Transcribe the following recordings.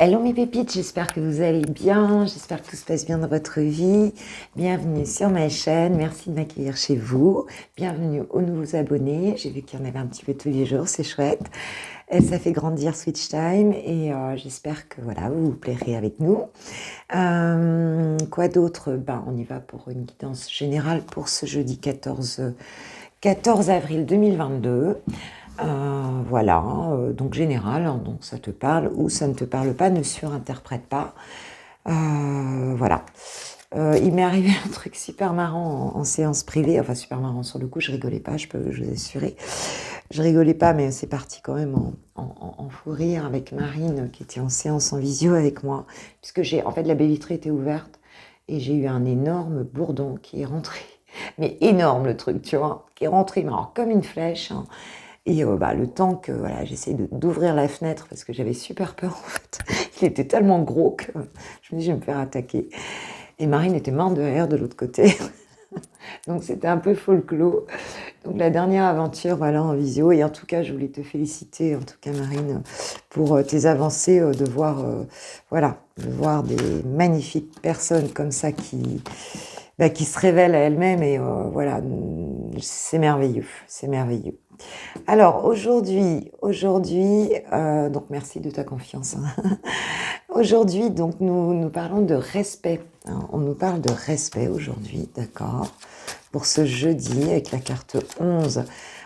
Hello mes pépites, j'espère que vous allez bien, j'espère que tout se passe bien dans votre vie. Bienvenue sur ma chaîne, merci de m'accueillir chez vous. Bienvenue aux nouveaux abonnés, j'ai vu qu'il y en avait un petit peu tous les jours, c'est chouette. Et ça fait grandir Switch Time et j'espère que voilà, vous vous plairez avec nous. Quoi d'autre? On y va pour une guidance générale pour ce jeudi 14 avril 2022. Voilà, donc général, hein, donc ça te parle ou ça ne te parle pas, ne surinterprète pas. Voilà. Il m'est arrivé un truc super marrant en séance privée, enfin super marrant sur le coup, je rigolais pas, je peux vous assurer. Je rigolais pas, mais c'est parti quand même en fou rire avec Marine qui était en séance en visio avec moi, puisque en fait la baie vitrée était ouverte et j'ai eu un énorme bourdon qui est rentré, mais énorme le truc, tu vois, qui est rentré, mais alors comme une flèche, hein. Et le temps que voilà, j'essaye d'ouvrir la fenêtre parce que j'avais super peur en fait. Il était tellement gros que je me dis je vais me faire attaquer. Et Marine était morte de rire de l'autre côté. Donc c'était un peu folklore. Donc la dernière aventure voilà en visio. Et en tout cas je voulais te féliciter en tout cas Marine pour tes avancées, de voir de voir des magnifiques personnes comme ça qui se révèlent à elles-mêmes et voilà, c'est merveilleux, c'est merveilleux. Alors aujourd'hui, donc merci de ta confiance. Aujourd'hui, donc nous parlons de respect. Hein. On nous parle de respect aujourd'hui, d'accord? Pour ce jeudi avec la carte 11,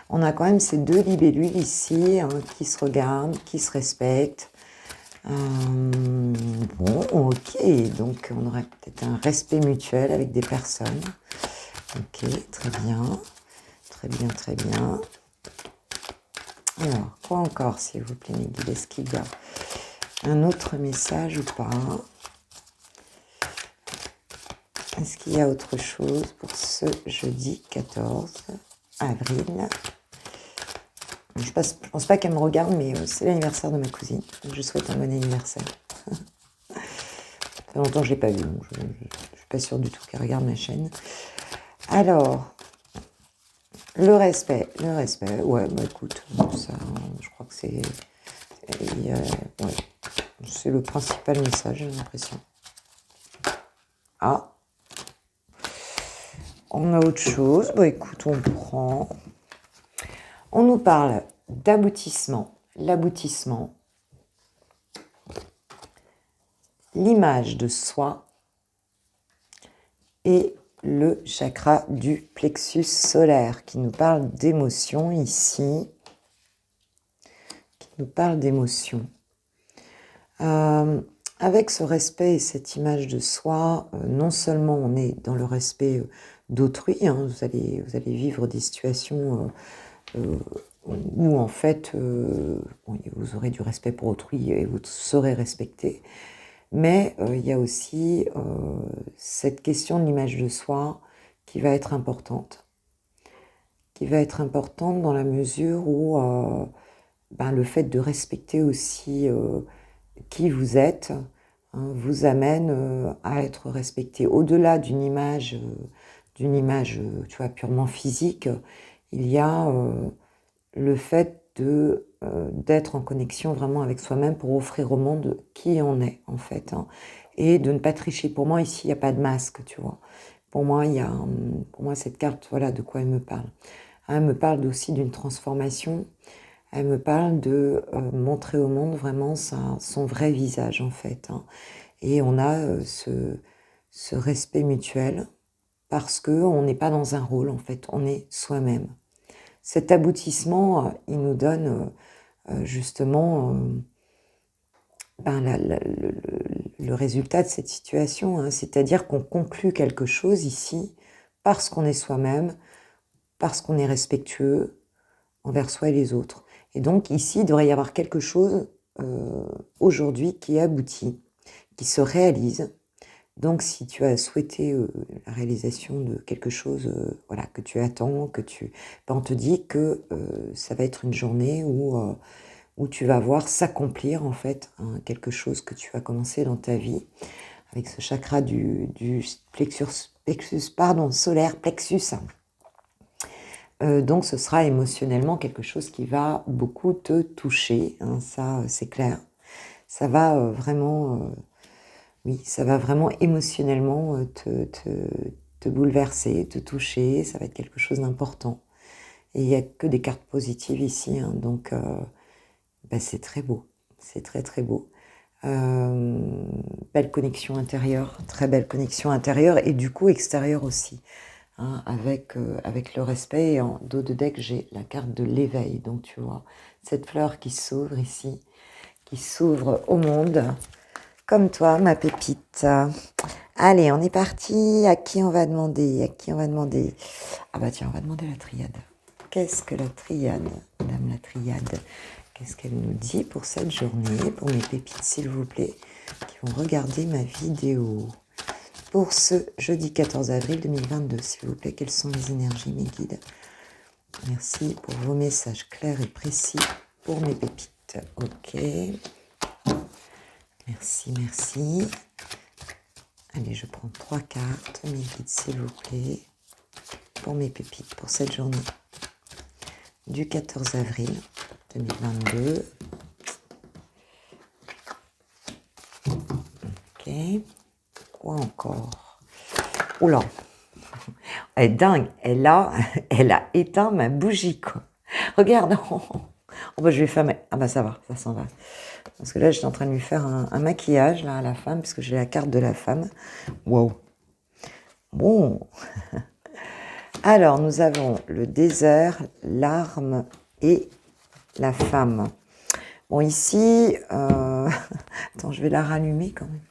on a quand même ces deux libellules ici hein, qui se regardent, qui se respectent. Bon, ok, donc on aurait peut-être un respect mutuel avec des personnes. Ok, très bien, très bien, très bien. Alors, quoi encore, s'il vous plaît, mes guides? Est-ce qu'il y a un autre message ou pas? Est-ce qu'il y a autre chose pour ce jeudi 14 avril? Je pense pas qu'elle me regarde, mais c'est l'anniversaire de ma cousine. Donc je souhaite un bon anniversaire. Ça fait longtemps que je ne l'ai pas vue, donc je ne suis pas sûre du tout qu'elle regarde ma chaîne. Alors, le respect, ouais, écoute, ça, je crois que c'est le principal message, j'ai l'impression. Ah, on a autre chose, écoute, on prend, on nous parle d'aboutissement, l'aboutissement, l'image de soi et le chakra du plexus solaire qui nous parle d'émotion ici, qui nous parle d'émotion. Avec ce respect et cette image de soi, non seulement on est dans le respect d'autrui, hein, vous allez vivre des situations où en fait vous aurez du respect pour autrui et vous serez respecté, mais il y a aussi cette question de l'image de soi qui va être importante dans la mesure où le fait de respecter aussi qui vous êtes hein, vous amène à être respecté. Au-delà d'une image, tu vois, purement physique, il y a le fait d'être en connexion vraiment avec soi-même pour offrir au monde qui on est, en fait. Hein, et de ne pas tricher. Pour moi, ici, il n'y a pas de masque, tu vois. Pour moi, cette carte, voilà de quoi elle me parle. Elle me parle aussi d'une transformation. Elle me parle de montrer au monde vraiment son vrai visage, en fait. Hein. Et on a ce respect mutuel parce qu'on n'est pas dans un rôle, en fait. On est soi-même. Cet aboutissement, il nous donne justement le résultat de cette situation. Hein. C'est-à-dire qu'on conclut quelque chose ici parce qu'on est soi-même, parce qu'on est respectueux envers soi et les autres. Et donc ici, il devrait y avoir quelque chose aujourd'hui qui aboutit, qui se réalise. Donc si tu as souhaité la réalisation de quelque chose que tu attends, on te dit que ça va être une journée où tu vas voir s'accomplir en fait hein, quelque chose que tu as commencé dans ta vie avec ce chakra du plexus solaire, plexus. Donc ce sera émotionnellement quelque chose qui va beaucoup te toucher, hein, ça c'est clair. ça va vraiment, oui, ça va vraiment émotionnellement te bouleverser, te toucher, ça va être quelque chose d'important. Et il n'y a que des cartes positives ici, hein, donc bah, c'est très beau, c'est très très beau. Belle connexion intérieure, très belle connexion intérieure et du coup extérieure aussi, hein, avec le respect. Et en dos de deck, j'ai la carte de l'éveil. Donc tu vois, cette fleur qui s'ouvre ici, qui s'ouvre au monde, comme toi, ma pépite. Allez, on est parti. À qui on va demander? À qui on va demander? Ah bah tiens, on va demander la triade. Qu'est-ce que la triade, Madame la triade? Qu'est-ce qu'elle nous dit pour cette journée? Pour mes pépites, s'il vous plaît, qui vont regarder ma vidéo. Pour ce jeudi 14 avril 2022, s'il vous plaît, quelles sont les énergies, mes guides? Merci pour vos messages clairs et précis pour mes pépites. Ok. Merci, merci. Allez, je prends 3 cartes, mes guides, s'il vous plaît, pour mes pépites, pour cette journée du 14 avril 2022. Ok. Quoi encore? Oula, elle est dingue, elle a éteint ma bougie, quoi. Regarde, oh, bah, je vais faire ah bah ça va, ça s'en va. Parce que là, j'étais en train de lui faire un maquillage là, à la femme, parce que j'ai la carte de la femme. Waouh. Bon. Alors, nous avons le désert, l'arme et la femme. Bon, ici, attends, je vais la rallumer quand même.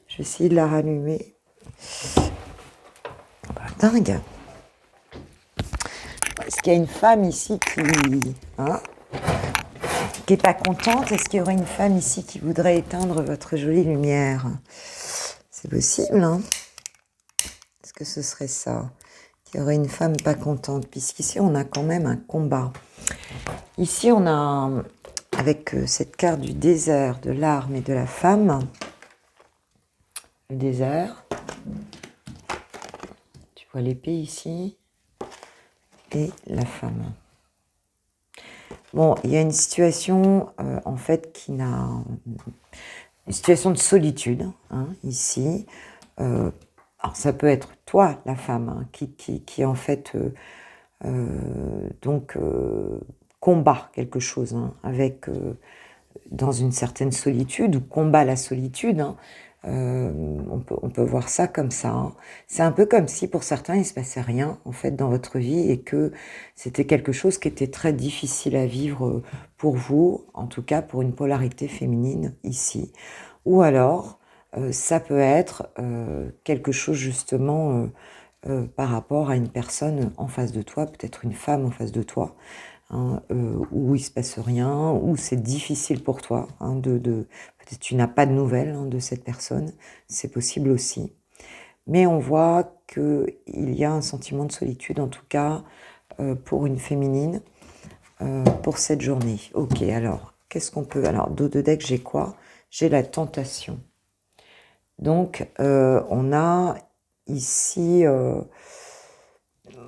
Je vais essayer de la rallumer. Bah, dingue. Est-ce qu'il y a une femme ici qui est pas contente? Est-ce qu'il y aurait une femme ici qui voudrait éteindre votre jolie lumière? C'est possible, hein? Est-ce que ce serait ça? Qu'il y aurait une femme pas contente, puisqu'ici on a quand même un combat. Ici on a, avec cette carte du désert, de l'arme et de la femme, le désert, tu vois l'épée ici, et la femme. Bon, il y a une situation, en fait, une situation de solitude, hein, ici. Alors, ça peut être toi, la femme, hein, qui en fait, combat quelque chose, hein, dans une certaine solitude, ou combat la solitude, hein. On peut voir ça comme ça, hein. C'est un peu comme si pour certains il se passait rien en fait dans votre vie et que c'était quelque chose qui était très difficile à vivre pour vous, en tout cas pour une polarité féminine ici. Ou alors ça peut être quelque chose justement par rapport à une personne en face de toi, peut-être une femme en face de toi, hein, où il se passe rien, où c'est difficile pour toi, hein, peut-être tu n'as pas de nouvelles, hein, de cette personne, c'est possible aussi. Mais on voit qu'il y a un sentiment de solitude, en tout cas pour une féminine, pour cette journée. Ok, alors, qu'est-ce qu'on peut... Alors, dos de deck, j'ai quoi? J'ai la tentation. Donc, on a ici...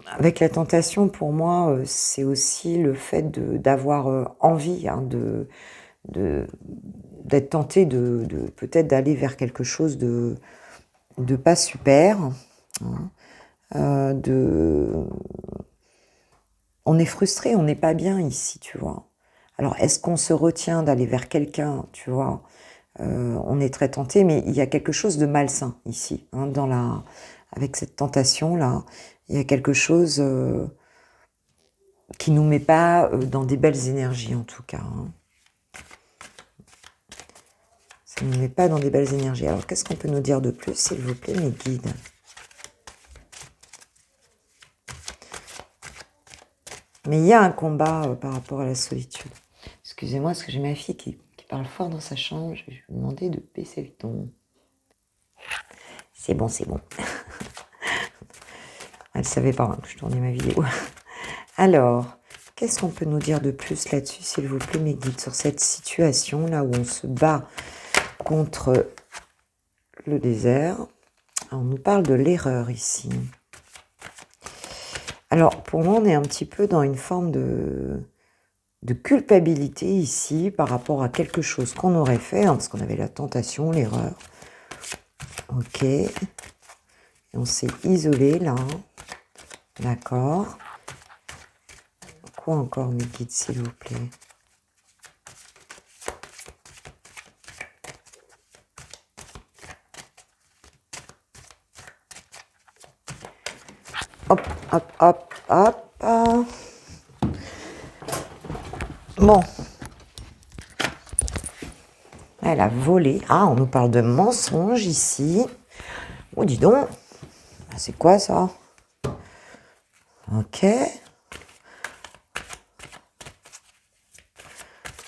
avec la tentation, pour moi, c'est aussi le fait d'avoir envie, hein, d'être tenté peut-être d'aller vers quelque chose de pas super, hein, on est frustré, on n'est pas bien ici, tu vois. Alors, est-ce qu'on se retient d'aller vers quelqu'un, tu vois? On est très tenté, mais il y a quelque chose de malsain ici, hein, avec cette tentation-là. Il y a quelque chose qui nous met pas dans des belles énergies, en tout cas, hein. Ça ne nous met pas dans des belles énergies. Alors, qu'est-ce qu'on peut nous dire de plus, s'il vous plaît, mes guides? Mais il y a un combat par rapport à la solitude. Excusez-moi, parce que j'ai ma fille qui parle fort dans sa chambre. Je vais lui demander de baisser le ton. C'est bon, c'est bon. Elle ne savait pas, hein, que je tournais ma vidéo. Alors, qu'est-ce qu'on peut nous dire de plus là-dessus, s'il vous plaît, mes guides, sur cette situation-là où on se bat contre le désert? Alors, on nous parle de l'erreur ici. Alors, pour moi, on est un petit peu dans une forme de culpabilité ici par rapport à quelque chose qu'on aurait fait, hein, parce qu'on avait la tentation, l'erreur. Ok. Et on s'est isolé là. D'accord. Quoi encore, mes guides, s'il vous plaît? Hop, hop, hop, hop. Bon. Elle a volé. Ah, on nous parle de mensonge ici. Oh, dis donc. C'est quoi ça? Ok.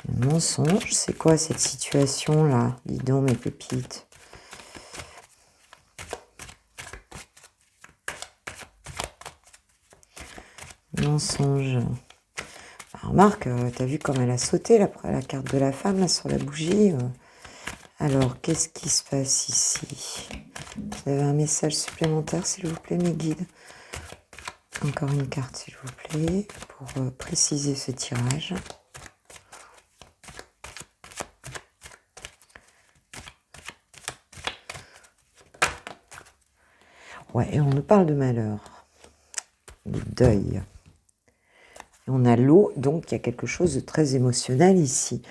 Mensonge, c'est quoi cette situation-là? Dis donc, mes pépites. Mensonge. Remarque, t'as vu comme elle a sauté là, la carte de la femme là, sur la bougie. Alors, qu'est-ce qui se passe ici? Vous avez un message supplémentaire, s'il vous plaît, mes guides? Encore une carte, s'il vous plaît, pour préciser ce tirage. Ouais, et on nous parle de malheur, de deuil. Et on a l'eau, donc il y a quelque chose de très émotionnel ici.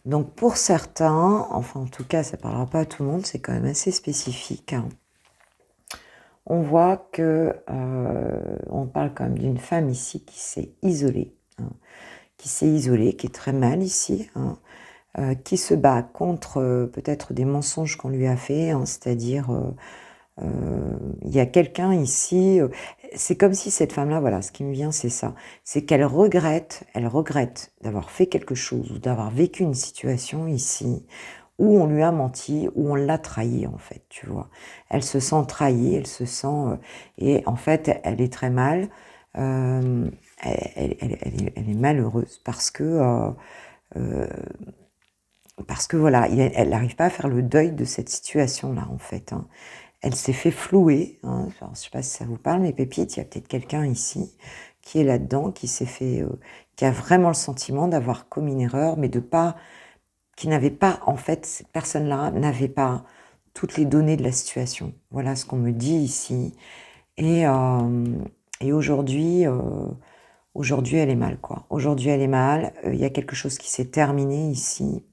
Donc pour certains, enfin en tout cas ça ne parlera pas à tout le monde, c'est quand même assez spécifique. Hein. On voit que on parle quand même d'une femme ici qui s'est isolée, hein, qui est très mal ici, hein, qui se bat contre peut-être des mensonges qu'on lui a fait, hein, c'est-à-dire il y a quelqu'un ici, c'est comme si cette femme-là, voilà, ce qui me vient, c'est ça. C'est qu'elle regrette, d'avoir fait quelque chose ou d'avoir vécu une situation ici où on lui a menti, où on l'a trahi, en fait, tu vois. Elle se sent trahie, elle se sent... et en fait, elle est très mal. Elle est malheureuse parce que voilà, elle n'arrive pas à faire le deuil de cette situation-là, en fait. Hein. Elle s'est fait flouer. Hein. Alors, je ne sais pas si ça vous parle, mes pépites. Il y a peut-être quelqu'un ici qui est là-dedans, qui a vraiment le sentiment d'avoir commis une erreur, mais qui n'avait pas, en fait, cette personne-là n'avait pas toutes les données de la situation. Voilà ce qu'on me dit ici. Et aujourd'hui, elle est mal, quoi. Aujourd'hui, elle est mal. Il y a quelque chose qui s'est terminé ici.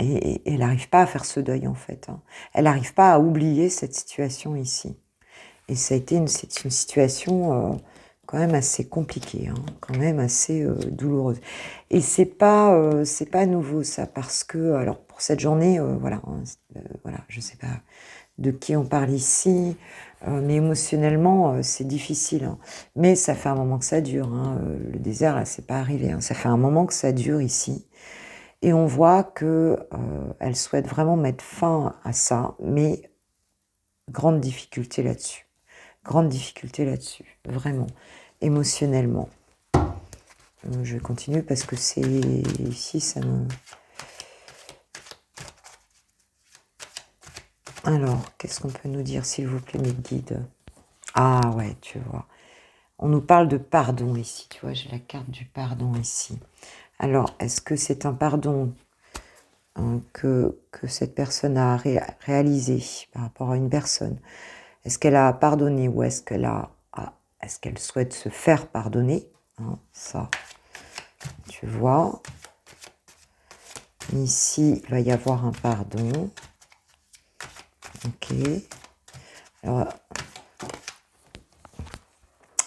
Et elle n'arrive pas à faire ce deuil, en fait. Hein. Elle n'arrive pas à oublier cette situation ici. Et c'est une situation quand même assez compliquée, hein, quand même assez douloureuse. Et c'est pas nouveau, ça, parce que, alors, pour cette journée, voilà, hein, voilà, je sais pas de qui on parle ici, mais émotionnellement, c'est difficile. Hein. Mais ça fait un moment que ça dure. Hein, le désert, là, c'est pas arrivé. Hein, ça fait un moment que ça dure ici. Et on voit qu'elle souhaite vraiment mettre fin à ça, mais grande difficulté là-dessus. Grande difficulté là-dessus, vraiment, émotionnellement. Je vais continuer parce que c'est... Ici, ça me... Alors, qu'est-ce qu'on peut nous dire, s'il vous plaît, mes guides? Ah ouais, tu vois. On nous parle de pardon ici, tu vois, j'ai la carte du pardon ici. Alors, est-ce que c'est un pardon que cette personne a réalisé par rapport à une personne? Est-ce qu'elle a pardonné ou est-ce qu'elle souhaite se faire pardonner? Hein, ça, tu vois. Ici, il va y avoir un pardon. Ok. Alors,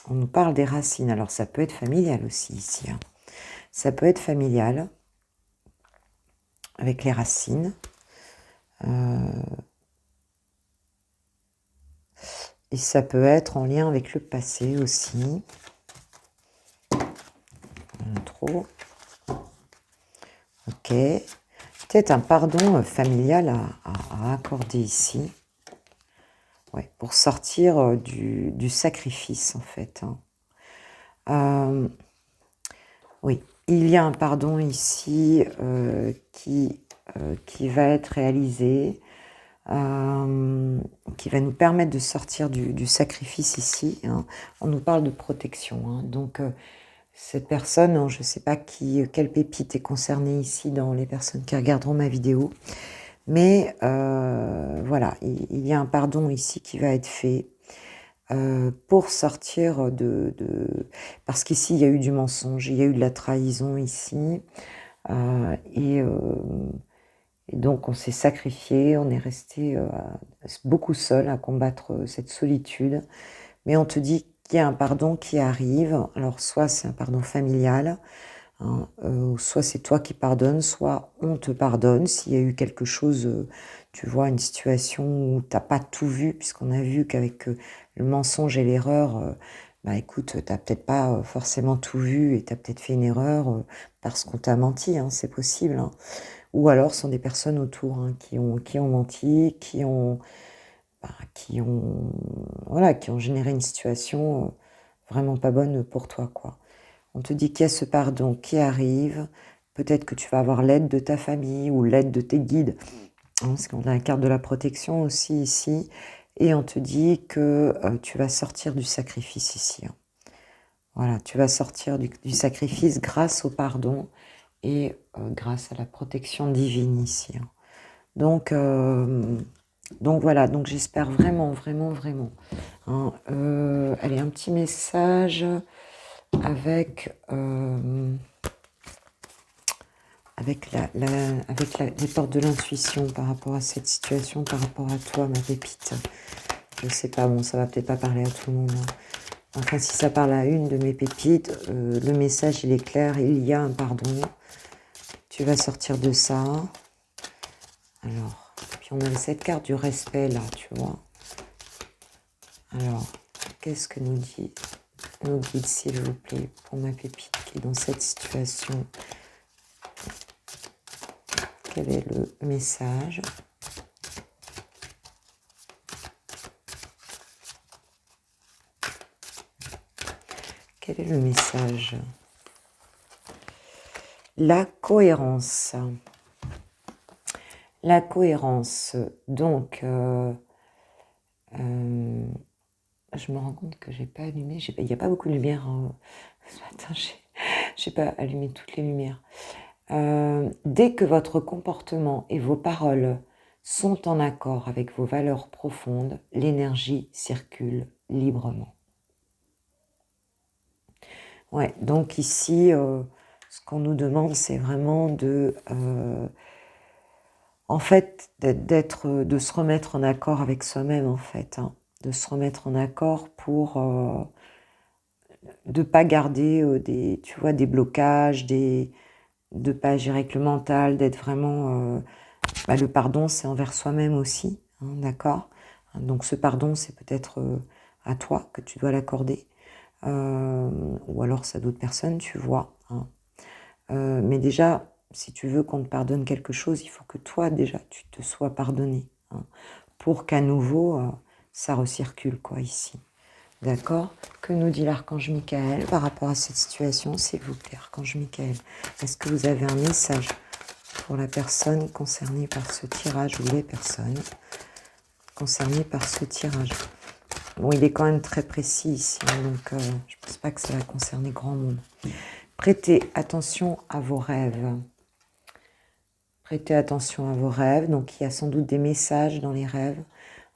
on nous parle des racines. Alors, ça peut être familial aussi ici. Hein. Ça peut être familial avec les racines. Et ça peut être en lien avec le passé aussi. Trop. Ok. Peut-être un pardon familial à accorder ici. Ouais, pour sortir du sacrifice, en fait. Hein. Oui, il y a un pardon ici qui va être réalisé. qui va nous permettre de sortir du sacrifice ici. Hein. On nous parle de protection. Hein. Donc, cette personne, je ne sais pas quelle pépite est concernée ici dans les personnes qui regarderont ma vidéo, mais voilà, il y a un pardon ici qui va être fait pour sortir parce qu'ici, il y a eu du mensonge, il y a eu de la trahison ici, et donc, on s'est sacrifié, on est resté beaucoup seul à combattre cette solitude. Mais on te dit qu'il y a un pardon qui arrive. Alors, soit c'est un pardon familial, hein, soit c'est toi qui pardonnes, soit on te pardonne. S'il y a eu quelque chose, tu vois, une situation où tu n'as pas tout vu, puisqu'on a vu qu'avec le mensonge et l'erreur, bah écoute, tu n'as peut-être pas forcément tout vu et tu as peut-être fait une erreur parce qu'on t'a menti, hein, c'est possible. Hein. Ou alors, ce sont des personnes autour hein, qui ont menti, voilà, qui ont généré une situation vraiment pas bonne pour toi, quoi. On te dit qu'il y a ce pardon qui arrive. Peut-être que tu vas avoir l'aide de ta famille ou l'aide de tes guides. Hein, parce qu'on a la carte de la protection aussi ici. Et on te dit que tu vas sortir du sacrifice ici. Hein. Voilà, tu vas sortir du sacrifice grâce au pardon et grâce à la protection divine ici. Hein. Donc voilà, donc j'espère vraiment, vraiment, vraiment. Hein, allez, un petit message avec les portes de l'intuition par rapport à cette situation, par rapport à toi, ma pépite. Je sais pas, bon, ça va peut-être pas parler à tout le monde. Hein. Enfin, si ça parle à une de mes pépites, le message, il est clair, il y a un pardon. Tu vas sortir de ça. Alors, puis on a cette carte du respect, là, tu vois. Alors, qu'est-ce que nous dit nos guides, s'il vous plaît, pour ma pépite qui est dans cette situation? Quel est le message? Quel est le message? La cohérence. La cohérence. Donc, je me rends compte que j'ai pas allumé. Il n'y a pas beaucoup de lumière. Hein. Ce matin, j'ai pas allumé toutes les lumières. Dès que votre comportement et vos paroles sont en accord avec vos valeurs profondes, l'énergie circule librement. Ouais, donc ici, ce qu'on nous demande, c'est vraiment en fait, de se remettre en accord avec soi-même, en fait, hein, de se remettre en accord pour de pas garder tu vois, des blocages, de pas agir avec le mental, d'être vraiment le pardon, c'est envers soi-même aussi, hein, d'accord? Donc ce pardon, c'est peut-être à toi que tu dois l'accorder, ou alors c'est à d'autres personnes, tu vois. Hein. Mais déjà, si tu veux qu'on te pardonne quelque chose, il faut que toi, déjà, tu te sois pardonné, hein, pour qu'à nouveau, ça recircule, quoi, ici. D'accord? Que nous dit l'archange Michael par rapport à cette situation, s'il vous plaît, archange Michael? Est-ce que vous avez un message pour la personne concernée par ce tirage ou les personnes concernées par ce tirage? Bon, il est quand même très précis ici, hein, donc je ne pense pas que ça va concerner grand monde. Prêtez attention à vos rêves. Prêtez attention à vos rêves. Donc, il y a sans doute des messages dans les rêves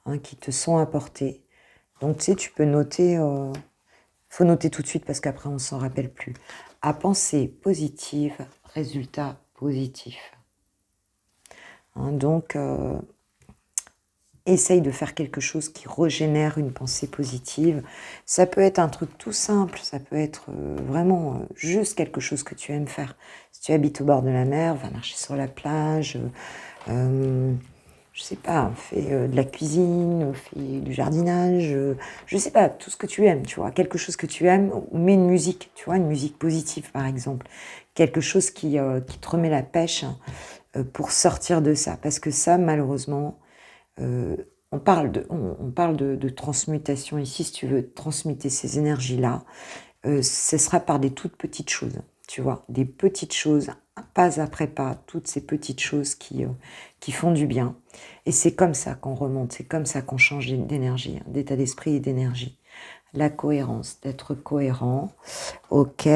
hein, qui te sont apportés. Donc, tu sais, tu peux noter... faut noter tout de suite parce qu'après, on ne s'en rappelle plus. À pensée positive, résultat positif. Hein, donc, essaye de faire quelque chose qui régénère une pensée positive. Ça peut être un truc tout simple, ça peut être vraiment juste quelque chose que tu aimes faire. Si tu habites au bord de la mer, va marcher sur la plage, je sais pas, fais de la cuisine, fais du jardinage, je sais pas, tout ce que tu aimes, tu vois, quelque chose que tu aimes, ou mets une musique, tu vois, une musique positive par exemple, quelque chose qui te remet la pêche pour sortir de ça, parce que ça, malheureusement, on parle de transmutation ici, si tu veux transmuter ces énergies-là, ce sera par des toutes petites choses. tu vois, des petites choses, pas après pas, toutes ces petites choses qui font du bien. Et c'est comme ça qu'on remonte, c'est comme ça qu'on change d'énergie, hein, d'état d'esprit et d'énergie. La cohérence, d'être cohérent, ok,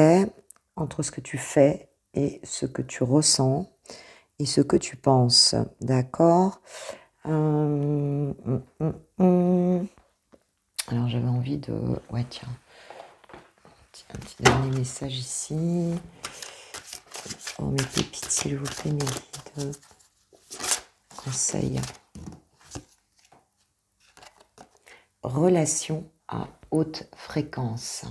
entre ce que tu fais et ce que tu ressens et ce que tu penses, d'accord. Alors j'avais envie de... Ouais, tiens, un petit dernier message ici. Oh, mes pépites, s'il vous plaît, mes guides. Conseil. Relation à haute fréquence.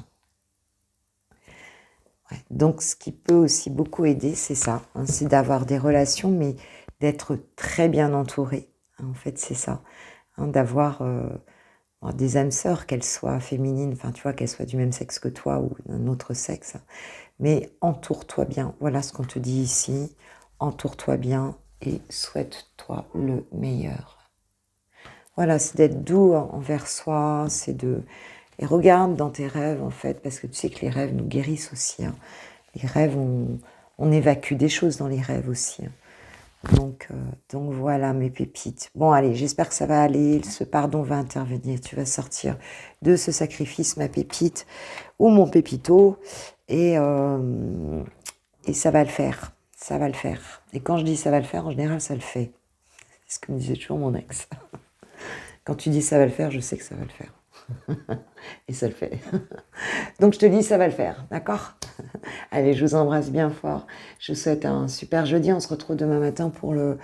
Ouais. Donc, ce qui peut aussi beaucoup aider, c'est ça, hein, c'est d'avoir des relations, mais d'être très bien entouré. En fait, c'est ça, hein, d'avoir des âmes sœurs, qu'elles soient féminines, enfin, tu vois, qu'elles soient du même sexe que toi ou d'un autre sexe. Mais entoure-toi bien. Voilà ce qu'on te dit ici. Entoure-toi bien et souhaite-toi le meilleur. Voilà, c'est d'être doux envers soi, c'est de... Et regarde dans tes rêves, en fait, parce que tu sais que les rêves nous guérissent aussi. Hein. Les rêves, on évacue des choses dans les rêves aussi. Hein. Donc voilà mes pépites. Bon, allez, j'espère que ça va aller. Ce pardon va intervenir. Tu vas sortir de ce sacrifice, ma pépite, ou mon pépito. Et ça va le faire. Ça va le faire. Et quand je dis ça va le faire, en général, ça le fait. C'est ce que me disait toujours mon ex. Quand tu dis ça va le faire, je sais que ça va le faire. Et ça le fait. Donc je te dis ça va le faire, d'accord? Allez, je vous embrasse bien fort. Je vous souhaite un super jeudi. On se retrouve demain matin pour le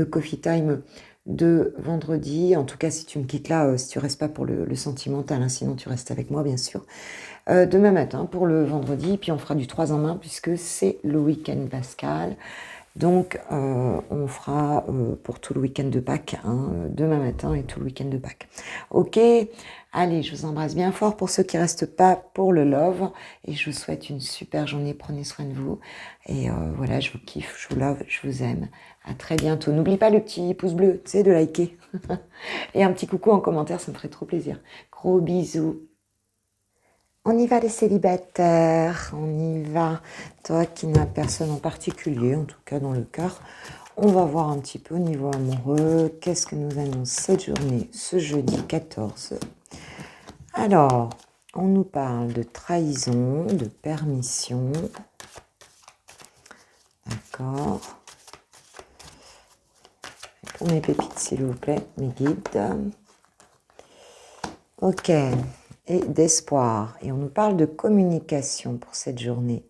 coffee time de vendredi. En tout cas, si tu me quittes là, si tu restes pas pour le sentimental, hein, sinon tu restes avec moi, bien sûr. Demain matin pour le vendredi, puis on fera du 3 en 1 puisque c'est le week-end pascal. Donc, on fera pour tout le week-end de Pâques, hein, demain matin et tout le week-end de Pâques. Ok, allez, je vous embrasse bien fort pour ceux qui ne restent pas pour le love. Et je vous souhaite une super journée, prenez soin de vous. Et voilà, je vous kiffe, je vous love, je vous aime. À très bientôt. N'oublie pas le petit pouce bleu, tu sais, de liker. Et un petit coucou en commentaire, ça me ferait trop plaisir. Gros bisous. On y va les célibataires, on y va. Toi qui n'as personne en particulier, en tout cas dans le cœur, on va voir un petit peu au niveau amoureux. Qu'est-ce que nous annonce cette journée, ce jeudi 14 ? Alors, on nous parle de trahison, de permission. D'accord. Pour mes pépites, s'il vous plaît, mes guides. Ok. Et d'espoir. Et on nous parle de communication pour cette journée.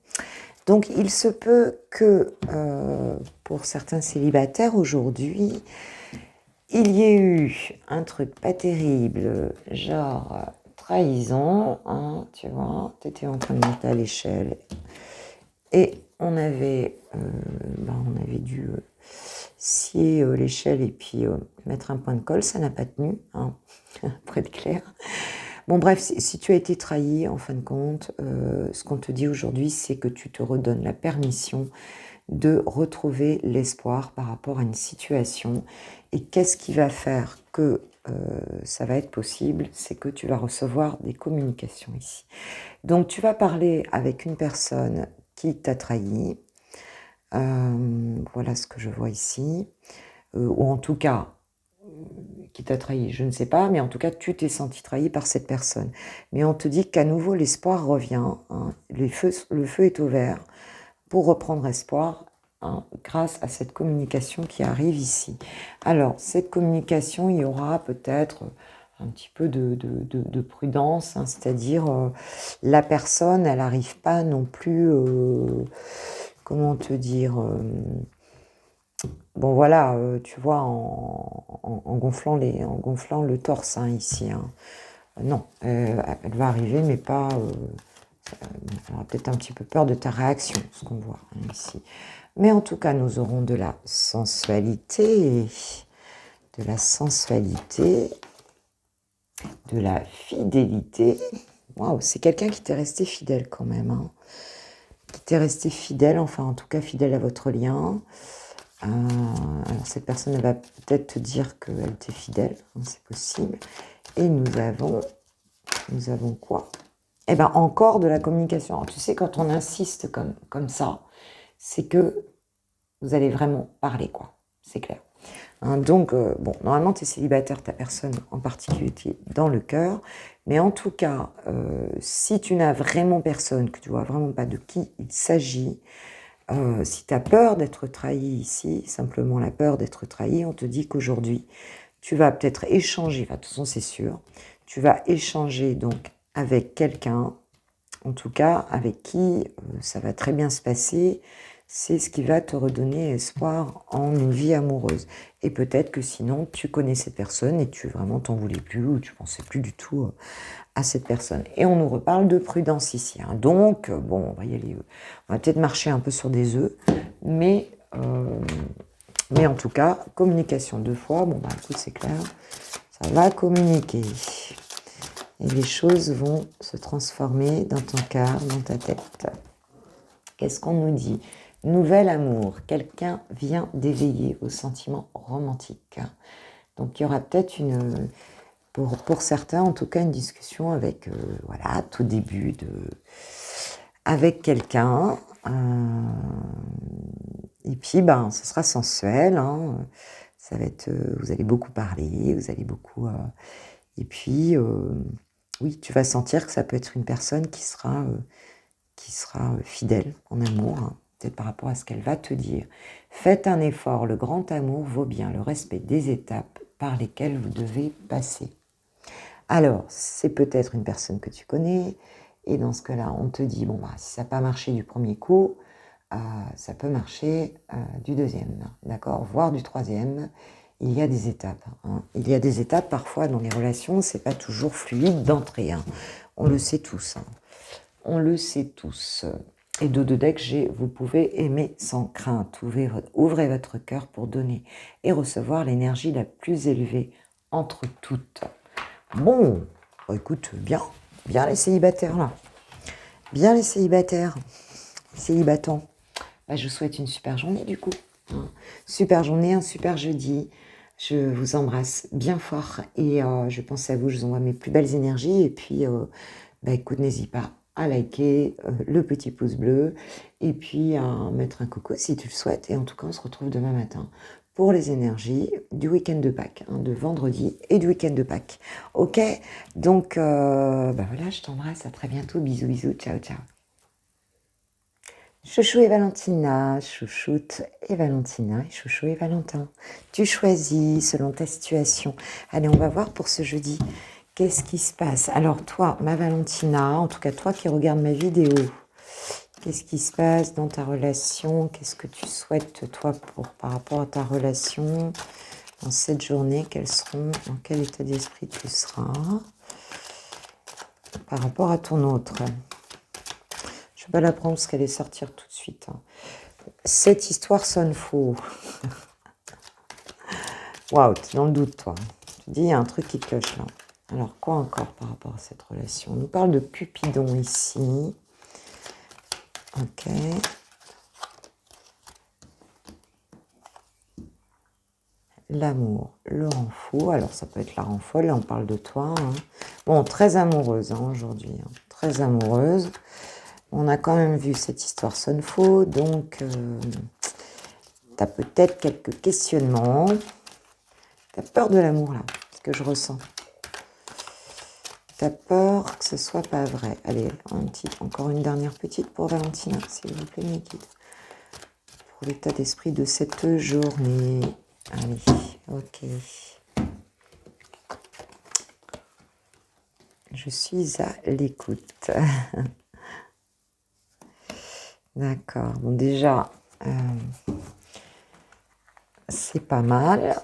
Donc, il se peut que pour certains célibataires aujourd'hui, il y ait eu un truc pas terrible, genre trahison, hein, tu vois, tu étais en train de monter à l'échelle et on avait dû scier l'échelle et puis mettre un point de colle, ça n'a pas tenu, hein, pour être clair. Bon bref, si tu as été trahi, en fin de compte, ce qu'on te dit aujourd'hui, c'est que tu te redonnes la permission de retrouver l'espoir par rapport à une situation. Et qu'est-ce qui va faire que ça va être possible? C'est que tu vas recevoir des communications ici. Donc tu vas parler avec une personne qui t'a trahi. Voilà ce que je vois ici. Ou en tout cas, qui t'a trahi, je ne sais pas, mais en tout cas, tu t'es senti trahi par cette personne. Mais on te dit qu'à nouveau, l'espoir revient. Hein, le feu est ouvert pour reprendre espoir, hein, grâce à cette communication qui arrive ici. Alors, cette communication, il y aura peut-être un petit peu de prudence, hein, c'est-à-dire la personne, elle n'arrive pas non plus, comment te dire... Bon voilà, tu vois, en gonflant le torse, hein, ici. Hein. Non, elle va arriver, mais pas... elle aura peut-être un petit peu peur de ta réaction, ce qu'on voit, hein, ici. Mais en tout cas, nous aurons de la sensualité, de la fidélité. Waouh, c'est quelqu'un qui t'est resté fidèle quand même. Hein. Qui t'est resté fidèle, enfin en tout cas fidèle à votre lien. Alors cette personne elle va peut-être te dire qu'elle t'est fidèle, hein, c'est possible. Et nous avons quoi? eh ben, encore de la communication. Alors, tu sais, quand on insiste comme ça, c'est que vous allez vraiment parler, quoi. C'est clair. Hein, donc, bon, normalement, tu es célibataire, tu personne en particulier dans le cœur. Mais en tout cas, si tu n'as vraiment personne, que tu vois vraiment pas de qui il s'agit, si tu as peur d'être trahi ici, simplement la peur d'être trahi, on te dit qu'aujourd'hui, tu vas peut-être échanger, enfin, de toute façon, c'est sûr, tu vas échanger donc avec quelqu'un, en tout cas, avec qui ça va très bien se passer. C'est ce qui va te redonner espoir en une vie amoureuse. Et peut-être que sinon, tu connais cette personne et tu vraiment t'en voulais plus ou tu pensais plus du tout à cette personne. Et on nous reparle de prudence ici. Hein. Donc, bon, on va y aller. On va peut-être marcher un peu sur des œufs, mais en tout cas, communication 2 fois. Bon, bah écoute, c'est clair. Ça va communiquer. Et les choses vont se transformer dans ton cœur, dans ta tête. Qu'est-ce qu'on nous dit? Nouvel amour. Quelqu'un vient d'éveiller vos sentiments romantiques. Donc, il y aura peut-être pour certains, en tout cas, une discussion avec, voilà, tout début avec quelqu'un. Et puis, ben, ce sera sensuel. Hein. Ça va être, vous allez beaucoup parler, vous allez beaucoup... et puis, oui, tu vas sentir que ça peut être une personne qui sera fidèle en amour, hein, peut-être par rapport à ce qu'elle va te dire. Faites un effort, le grand amour vaut bien le respect des étapes par lesquelles vous devez passer. Alors, c'est peut-être une personne que tu connais, et dans ce cas-là, on te dit, bon, bah, si ça n'a pas marché du premier coup, ça peut marcher du deuxième, d'accord, voire du troisième. Il y a des étapes. Hein. Il y a des étapes, parfois, dans les relations, c'est pas toujours fluide d'entrée. Hein. On le sait tous. Hein. On le sait tous. Et de deck, vous pouvez aimer sans crainte. Ouvrez votre cœur pour donner et recevoir l'énergie la plus élevée entre toutes. Bon, écoute, bien les célibataires là. Bien les célibataires, célibatants. Bah, je vous souhaite une super journée du coup. Hein. Super journée, un super jeudi. Je vous embrasse bien fort et je pense à vous, je vous envoie mes plus belles énergies. Et puis, bah, écoute, n'hésite pas à liker le petit pouce bleu et puis à mettre un coucou si tu le souhaites. Et en tout cas, on se retrouve demain matin pour les énergies du week-end de Pâques, hein, de vendredi et du week-end de Pâques. Ok, donc bah voilà, je t'embrasse, à très bientôt, bisous, bisous, ciao, ciao. Chouchou et Valentina, chouchoute et Valentina, et chouchou et Valentin. Tu choisis selon ta situation. Allez, on va voir pour ce jeudi. Qu'est-ce qui se passe? Alors toi, ma Valentina, en tout cas toi qui regardes ma vidéo, qu'est-ce qui se passe dans ta relation? Qu'est-ce que tu souhaites toi par rapport à ta relation dans cette journée? Dans quel état d'esprit tu seras par rapport à ton autre? Je ne vais pas la prendre parce qu'elle est sortir tout de suite. Hein. Cette histoire sonne faux. Waouh, tu es dans le doute, toi. Tu dis, il y a un truc qui cloche là. Alors, quoi encore par rapport à cette relation? On nous parle de Cupidon ici. Ok. L'amour le rend fou. Alors, ça peut être la rend folle. Là, on parle de toi. Hein. Bon, très amoureuse hein, aujourd'hui. Hein. Très amoureuse. On a quand même vu cette histoire sonne faux. Donc, tu as peut-être quelques questionnements. Tu as peur de l'amour, là. Ce que je ressens. Tu as peur que ce soit pas vrai. Allez, encore une dernière petite pour Valentina, s'il vous plaît, mes guides. Pour l'état d'esprit de cette journée. Allez, ok. Je suis à l'écoute. D'accord. Bon, déjà, c'est pas mal.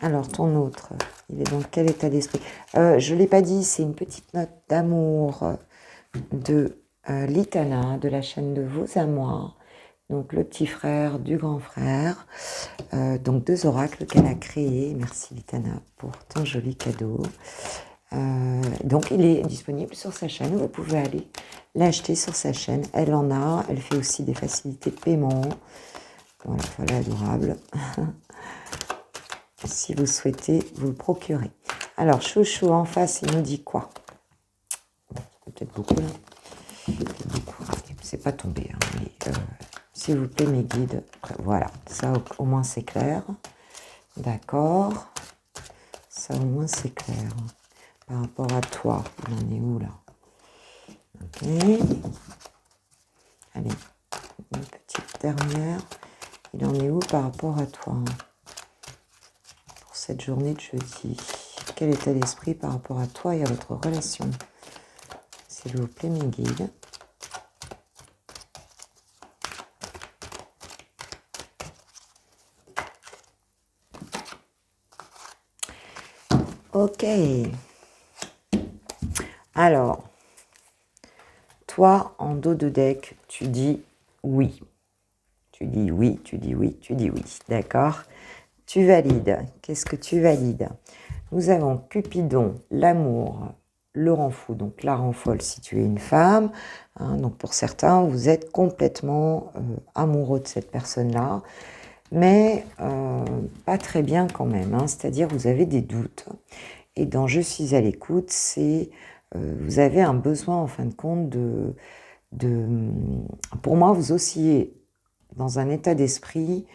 Alors, ton autre, il est dans quel état d'esprit? Je ne l'ai pas dit, c'est une petite note d'amour de Litana, de la chaîne de Vos à moi. Donc, le petit frère du grand frère. Donc, 2 oracles qu'elle a créés. Merci Litana pour ton joli cadeau. Donc, il est disponible sur sa chaîne. Vous pouvez aller l'acheter sur sa chaîne. Elle en a. Elle fait aussi des facilités de paiement. Voilà, adorable. Si vous souhaitez vous le procurer. Alors, Chouchou en face, il nous dit quoi? c'est peut-être beaucoup là. Beaucoup. C'est pas tombé, hein, mais s'il vous plaît, mes guides. Voilà, ça au moins c'est clair. D'accord. Ça au moins c'est clair. Par rapport à toi, il en est où là? Ok. Allez, une petite dernière. Il en est où par rapport à toi pour cette journée de jeudi? Quel état d'esprit par rapport à toi et à votre relation? S'il vous plaît, mes guides. Ok. Alors, toi, en dos de deck, tu dis oui. Tu dis oui, tu dis oui, tu dis oui. D'accord? Tu valides. Qu'est-ce que tu valides? Nous avons Cupidon, l'amour, le rend fou, donc la rend folle si tu es une femme. Hein, donc pour certains, vous êtes complètement amoureux de cette personne-là, mais pas très bien quand même. Hein, c'est-à-dire vous avez des doutes. Et dans Je suis à l'écoute, c'est vous avez un besoin en fin de compte pour moi, vous oscillez dans un état d'esprit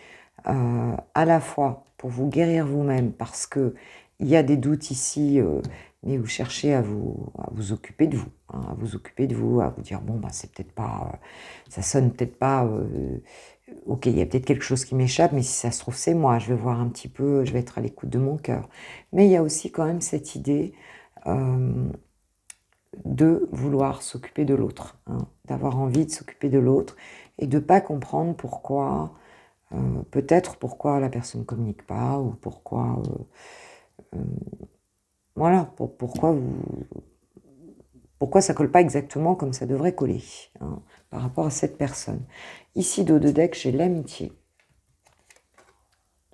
à la fois pour vous guérir vous-même parce que il y a des doutes ici, mais vous cherchez à vous occuper de vous, hein, à vous occuper de vous, à vous dire bon bah c'est peut-être pas, ça sonne peut-être pas, ok il y a peut-être quelque chose qui m'échappe, mais si ça se trouve c'est moi, je vais voir un petit peu, je vais être à l'écoute de mon cœur. Mais il y a aussi quand même cette idée de vouloir s'occuper de l'autre, hein, d'avoir envie de s'occuper de l'autre et de pas comprendre pourquoi. Peut-être pourquoi la personne ne communique pas ou pourquoi voilà pourquoi ça colle pas exactement comme ça devrait coller, hein, par rapport à cette personne. Ici dos de deck j'ai l'amitié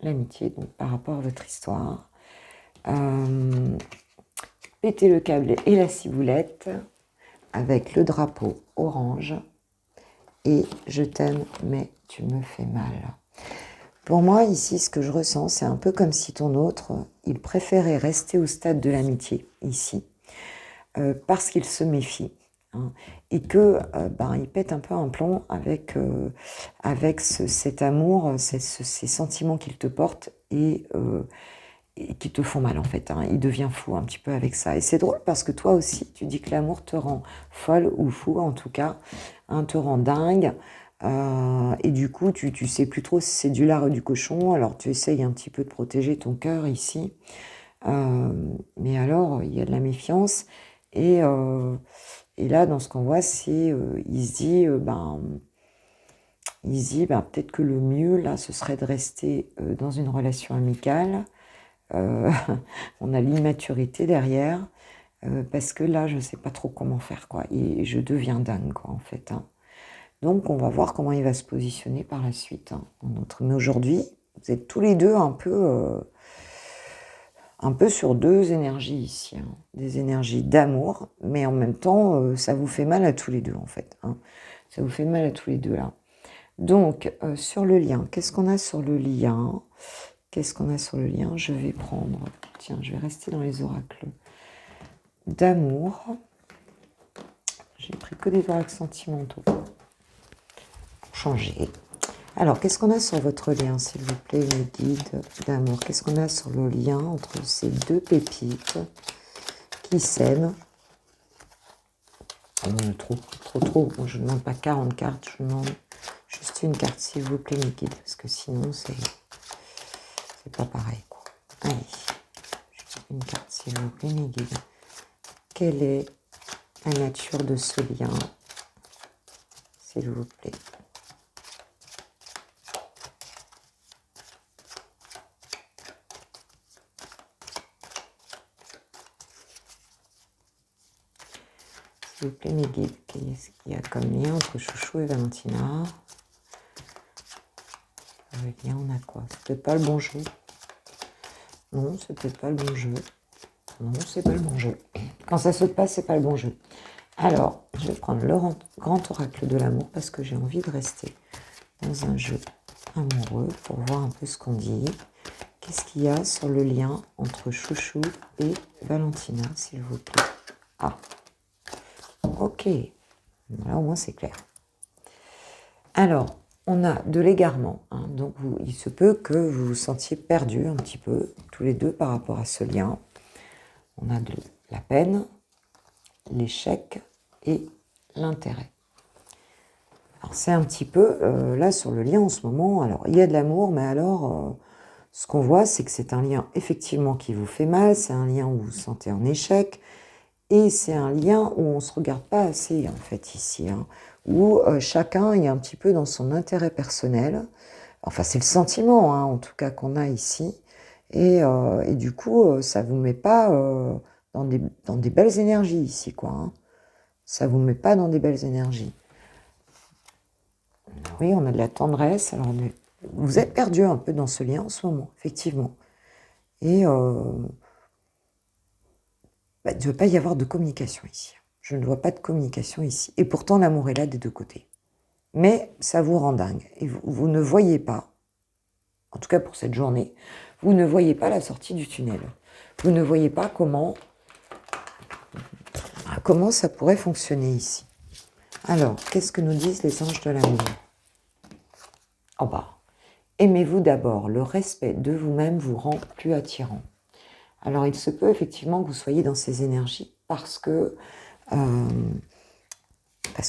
donc par rapport à votre histoire, péter le câble et la ciboulette avec le drapeau orange et je t'aime mais tu me fais mal. Pour moi, ici, ce que je ressens, c'est un peu comme si ton autre, il préférait rester au stade de l'amitié, ici, parce qu'il se méfie. Hein, et que il pète un peu un plomb avec cet amour, ces sentiments qu'il te porte et qui te font mal, en fait. Hein. Il devient fou un petit peu avec ça. Et c'est drôle parce que toi aussi, tu dis que l'amour te rend folle ou fou, en tout cas, hein, te rend dingue. Et du coup, tu sais plus trop si c'est du lard ou du cochon, alors tu essayes un petit peu de protéger ton cœur ici. Mais alors, il y a de la méfiance. Et là, dans ce qu'on voit, c'est il se dit, peut-être que le mieux, là, ce serait de rester dans une relation amicale. On a l'immaturité derrière, parce que là, je ne sais pas trop comment faire, quoi. Et je deviens dingue, quoi, en fait, hein. Donc, on va voir comment il va se positionner par la suite. Hein, mais aujourd'hui, vous êtes tous les deux un peu sur deux énergies ici. Hein. Des énergies d'amour, mais en même temps, ça vous fait mal à tous les deux, en fait. Hein. Ça vous fait mal à tous les deux, là. Donc, sur le lien, qu'est-ce qu'on a sur le lien? Qu'est-ce qu'on a sur le lien? Je vais prendre... Tiens, je vais rester dans les oracles d'amour. J'ai pris que des oracles sentimentaux. Changer. Alors, qu'est-ce qu'on a sur votre lien, s'il vous plaît, les guides d'amour? Qu'est-ce qu'on a sur le lien entre ces deux pépites qui s'aiment? Trop. Bon, je ne demande pas 40 cartes, je demande juste une carte, s'il vous plaît, mes guides, parce que sinon, c'est pas pareil, quoi. Allez, juste une carte, s'il vous plaît, mes guides. Quelle est la nature de ce lien, s'il vous plaît? S'il vous plaît, mes guides, qu'est-ce qu'il y a comme lien entre Chouchou et Valentina? Le lien, on a quoi? C'est peut-être pas le bon jeu. Non, c'est peut-être pas le bon jeu. Non, c'est pas le bon jeu. Quand ça saute pas, c'est pas le bon jeu. Alors, je vais prendre le grand oracle de l'amour parce que j'ai envie de rester dans un jeu amoureux pour voir un peu ce qu'on dit. Qu'est-ce qu'il y a sur le lien entre Chouchou et Valentina, s'il vous plaît? Ah, Ok, voilà, au moins c'est clair. Alors, on a de l'égarement, hein, donc il se peut que vous vous sentiez perdu un petit peu, tous les deux, par rapport à ce lien. On a de la peine, l'échec et l'intérêt. Alors c'est un petit peu, là sur le lien en ce moment, alors il y a de l'amour, mais alors ce qu'on voit c'est que c'est un lien effectivement qui vous fait mal, c'est un lien où vous vous sentez en échec, et c'est un lien où on ne se regarde pas assez en fait ici, hein, où chacun est un petit peu dans son intérêt personnel, enfin c'est le sentiment hein, en tout cas qu'on a ici, et du coup ça ne vous met pas dans des belles énergies ici, quoi, hein. Ça ne vous met pas dans des belles énergies. Oui, on a de la tendresse. Alors, vous êtes perdu un peu dans ce lien en ce moment, effectivement. Et il ne doit pas y avoir de communication ici. Je ne vois pas de communication ici. Et pourtant, l'amour est là des deux côtés. Mais ça vous rend dingue. Et vous ne voyez pas, en tout cas pour cette journée, vous ne voyez pas la sortie du tunnel. Vous ne voyez pas comment ça pourrait fonctionner ici. Alors, qu'est-ce que nous disent les anges de l'amour? En bas. Aimez-vous d'abord. Le respect de vous-même vous rend plus attirant. Alors, il se peut effectivement que vous soyez dans ces énergies parce que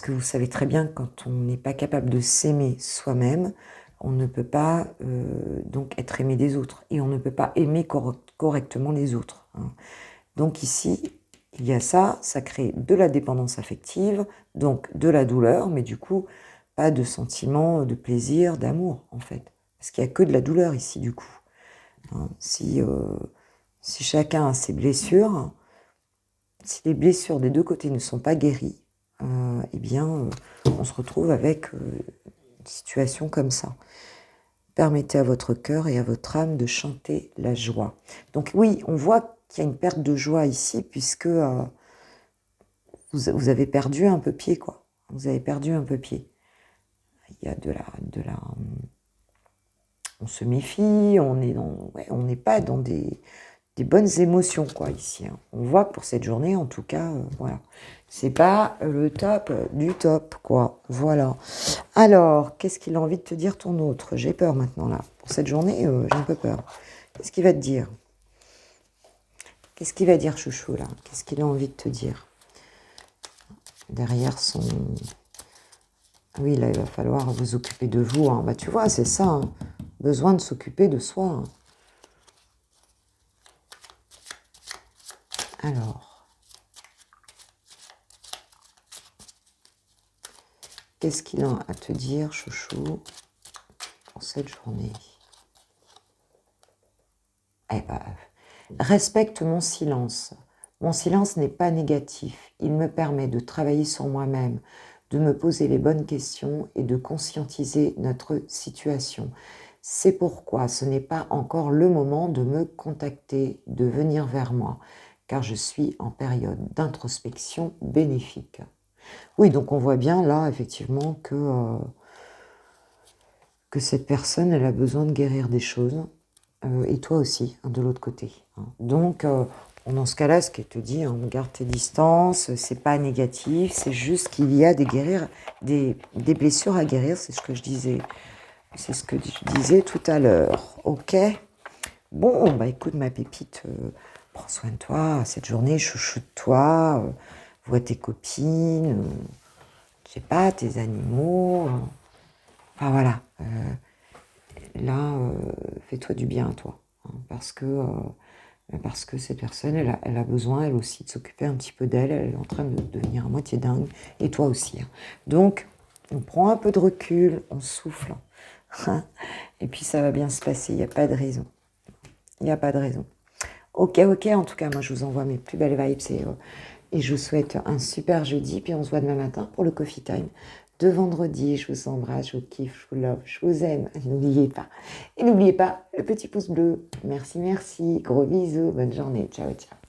vous savez très bien que quand on n'est pas capable de s'aimer soi-même, on ne peut pas donc être aimé des autres et on ne peut pas aimer correctement les autres, hein. Donc ici, il y a ça crée de la dépendance affective, donc de la douleur, mais du coup, pas de sentiment de plaisir, d'amour en fait. Parce qu'il n'y a que de la douleur ici du coup, hein. Si chacun a ses blessures, si les blessures des deux côtés ne sont pas guéries, eh bien, on se retrouve avec une situation comme ça. Permettez à votre cœur et à votre âme de chanter la joie. Donc oui, on voit qu'il y a une perte de joie ici, puisque vous avez perdu un peu pied, quoi. Vous avez perdu un peu pied. Il y a on se méfie, on n'est pas dans des bonnes émotions, quoi, ici, hein. On voit que pour cette journée, en tout cas, voilà. C'est pas le top du top, quoi. Voilà. Alors, qu'est-ce qu'il a envie de te dire, ton autre? J'ai peur maintenant, là. Pour cette journée, j'ai un peu peur. Qu'est-ce qu'il va te dire? Qu'est-ce qu'il va dire, chouchou, là? Qu'est-ce qu'il a envie de te dire? Derrière son... Oui, là, il va falloir vous occuper de vous, hein. Bah, tu vois, c'est ça, hein. Besoin de s'occuper de soi, hein. Alors, qu'est-ce qu'il a à te dire, chouchou, pour cette journée? Eh ben, respecte mon silence. Mon silence n'est pas négatif. Il me permet de travailler sur moi-même, de me poser les bonnes questions et de conscientiser notre situation. C'est pourquoi ce n'est pas encore le moment de me contacter, de venir vers moi, car je suis en période d'introspection bénéfique. Oui, donc on voit bien là, effectivement, que cette personne, elle a besoin de guérir des choses, et toi aussi, hein, de l'autre côté, hein. Donc, dans ce cas-là, ce qu'elle te dit, hein, garde tes distances, c'est pas négatif, c'est juste qu'il y a des blessures à guérir, c'est ce que je disais. C'est ce que je disais tout à l'heure, ok? Bon, bah écoute ma pépite, prends soin de toi, cette journée, chouchoute-toi, vois tes copines, je sais pas, tes animaux, enfin voilà, là, fais-toi du bien à toi, hein, parce que cette personne, elle a besoin, elle aussi, de s'occuper un petit peu d'elle, elle est en train de devenir à moitié dingue, et toi aussi, hein. Donc, on prend un peu de recul, on souffle, hein, et puis ça va bien se passer, il n'y a pas de raison. Il n'y a pas de raison. Ok, en tout cas, moi je vous envoie mes plus belles vibes et je vous souhaite un super jeudi. Puis on se voit demain matin pour le coffee time de vendredi. Je vous embrasse, je vous kiffe, je vous love, je vous aime. N'oubliez pas. Et n'oubliez pas le petit pouce bleu. Merci, gros bisous, bonne journée. Ciao, ciao.